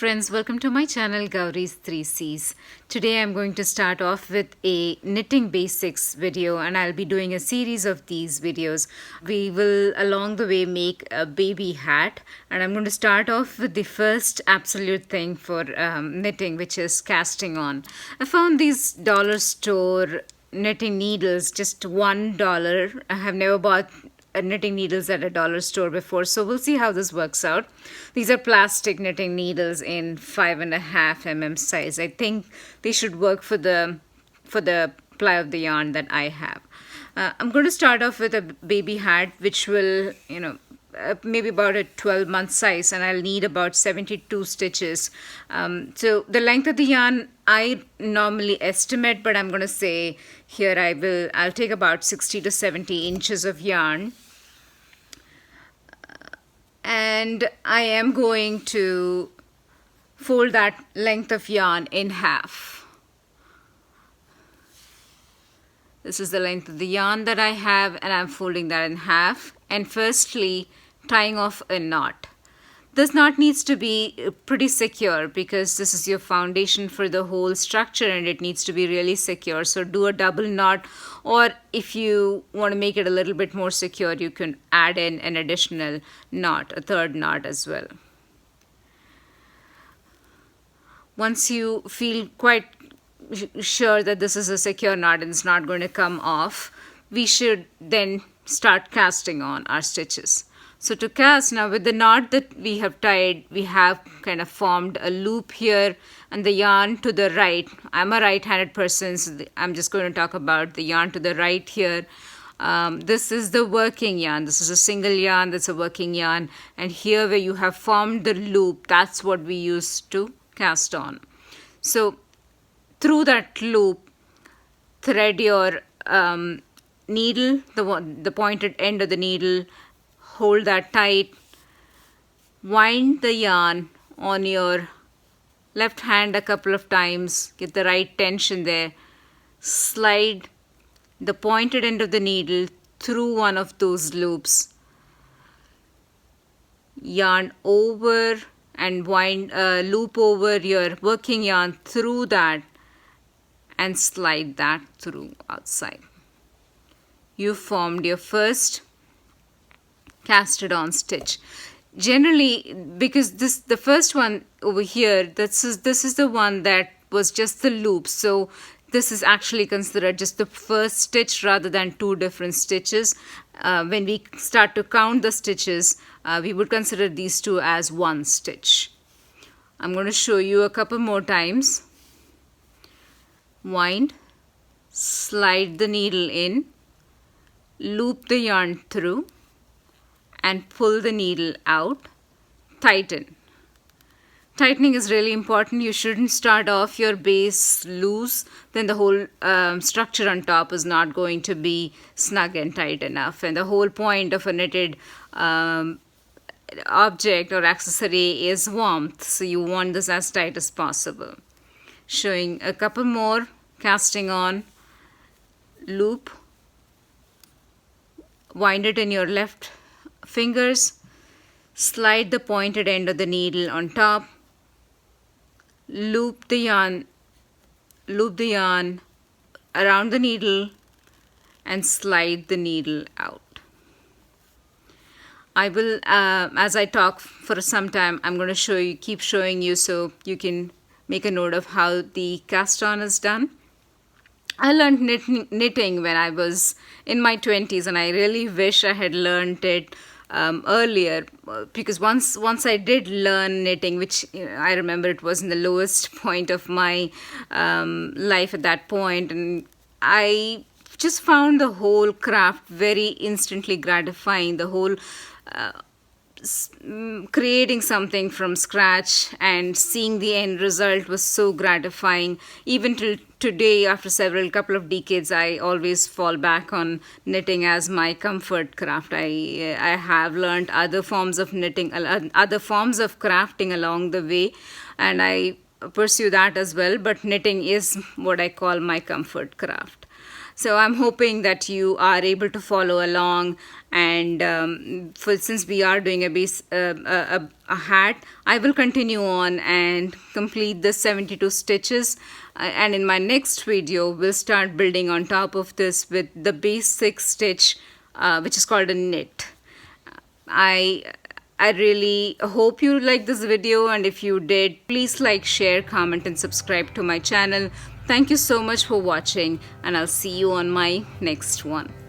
friends, welcome to my channel Gauri's 3 C's. Today I'm going to start off with a knitting basics video and I'll be doing a series of these videos. We will along the way make a baby hat and I'm going to start off with the first absolute thing for knitting, which is casting on. I found these dollar store knitting needles, just $1. I have never bought knitting needles at a dollar store before, so we'll see how this works out. These are plastic knitting needles in 5.5 size. I think they should work for the ply of the yarn that I have. I'm going to start off with a baby hat, which will, maybe about a 12-month size, and I'll need about 72 stitches. So the length of the yarn I normally estimate, but I'm going to say here I'll take about 60 to 70 inches of yarn. And I am going to fold that length of yarn in half. This is the length of the yarn that I have, and I'm folding that in half. And firstly, tying off a knot. This knot needs to be pretty secure because this is your foundation for the whole structure and it needs to be really secure. So do a double knot, or if you want to make it a little bit more secure, you can add in an additional knot, a third knot as well. Once you feel quite sure that this is a secure knot and it's not going to come off, we should then start casting on our stitches. So to cast, now with the knot that we have tied, we have kind of formed a loop here and the yarn to the right. I'm a right-handed person, so I'm just going to talk about the yarn to the right here. This is the working yarn. This is a single yarn, that's a working yarn. And here where you have formed the loop, that's what we use to cast on. So through that loop, thread your needle, the pointed end of the needle, hold that tight, wind the yarn on your left hand a couple of times, get the right tension there, slide the pointed end of the needle through one of those loops, yarn over and wind, loop over your working yarn through that and slide that through outside. You formed your first casted on stitch. Generally, because the first one over here, this is the one that was just the loop, so this is actually considered just the first stitch rather than two different stitches. When we start to count the stitches, we would consider these two as one stitch. I'm going to show you a couple more times. Wind, slide the needle in, loop the yarn through, and pull the needle out, tighten. Tightening is really important. You shouldn't start off your base loose, then the whole structure on top is not going to be snug and tight enough. And the whole point of a knitted object or accessory is warmth, so you want this as tight as possible. Showing a couple more, casting on, loop, wind it in your left fingers, slide the pointed end of the needle on top, loop the yarn around the needle and slide the needle out. I will, as I talk for some time, I'm going to keep showing you so you can make a note of how the cast on is done. I learned knitting when I was in my 20s, and I really wish I had learned it earlier, because once I did learn knitting, which I remember it was in the lowest point of my life at that point, and I just found the whole craft very instantly gratifying. The whole creating something from scratch and seeing the end result was so gratifying. Even till today, after couple of decades, I always fall back on knitting as my comfort craft. I have learned other forms of knitting, other forms of crafting along the way, and I pursue that as well, but knitting is what I call my comfort craft. So I'm hoping that you are able to follow along, and since we are doing a hat, I will continue on and complete the 72 stitches, and in my next video we'll start building on top of this with the basic stitch, which is called a knit. I really hope you liked this video, and if you did, please like, share, comment, and subscribe to my channel. Thank you so much for watching, and I'll see you on my next one.